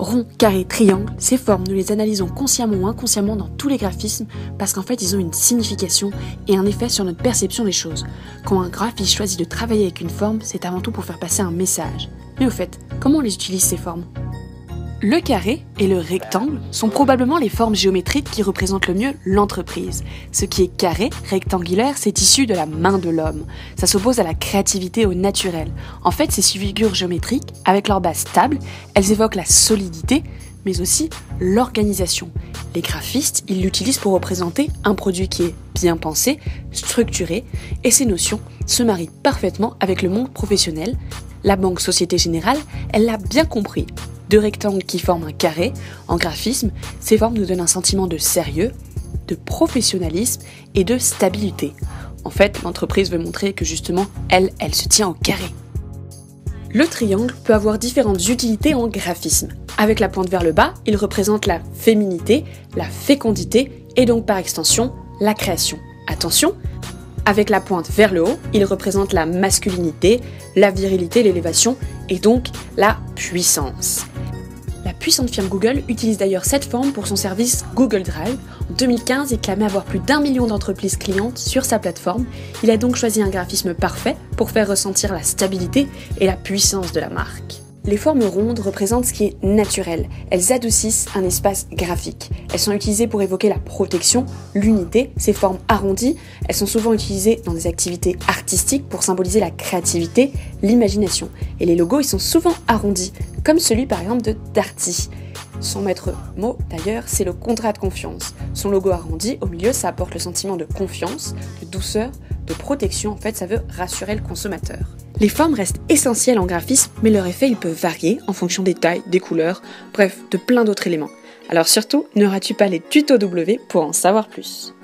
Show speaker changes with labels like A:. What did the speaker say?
A: Rond, carré, triangle, ces formes, nous les analysons consciemment ou inconsciemment dans tous les graphismes parce qu'en fait, ils ont une signification et un effet sur notre perception des choses. Quand un graphiste choisit de travailler avec une forme, c'est avant tout pour faire passer un message. Mais au fait, comment on les utilise ces formes ? Le carré et le rectangle sont probablement les formes géométriques qui représentent le mieux l'entreprise. Ce qui est carré, rectangulaire, c'est issu de la main de l'homme. Ça s'oppose à la créativité, au naturel. En fait, ces figures géométriques, avec leur base stable, elles évoquent la solidité, mais aussi l'organisation. Les graphistes, ils l'utilisent pour représenter un produit qui est bien pensé, structuré, et ces notions se marient parfaitement avec le monde professionnel. La banque Société Générale, elle l'a bien compris. Deux rectangles qui forment un carré, en graphisme, ces formes nous donnent un sentiment de sérieux, de professionnalisme et de stabilité. En fait, l'entreprise veut montrer que justement, elle se tient au carré. Le triangle peut avoir différentes utilités en graphisme. Avec la pointe vers le bas, il représente la féminité, la fécondité et donc par extension, la création. Attention, avec la pointe vers le haut, il représente la masculinité, la virilité, l'élévation et donc la puissance. La puissante firme Google utilise d'ailleurs cette forme pour son service Google Drive. En 2015, il clamait avoir plus d'1 million d'entreprises clientes sur sa plateforme. Il a donc choisi un graphisme parfait pour faire ressentir la stabilité et la puissance de la marque. Les formes rondes représentent ce qui est naturel. Elles adoucissent un espace graphique. Elles sont utilisées pour évoquer la protection, l'unité. Ces formes arrondies, elles sont souvent utilisées dans des activités artistiques pour symboliser la créativité, l'imagination. Et les logos, ils sont souvent arrondis, comme celui par exemple de Darty. Son maître mot d'ailleurs, c'est le contrat de confiance. Son logo arrondi, au milieu, ça apporte le sentiment de confiance, de douceur, de protection. En fait, ça veut rassurer le consommateur. Les formes restent essentielles en graphisme, mais leur effet il peut varier en fonction des tailles, des couleurs, bref, de plein d'autres éléments. Alors surtout, ne rates pas les tutos W pour en savoir plus.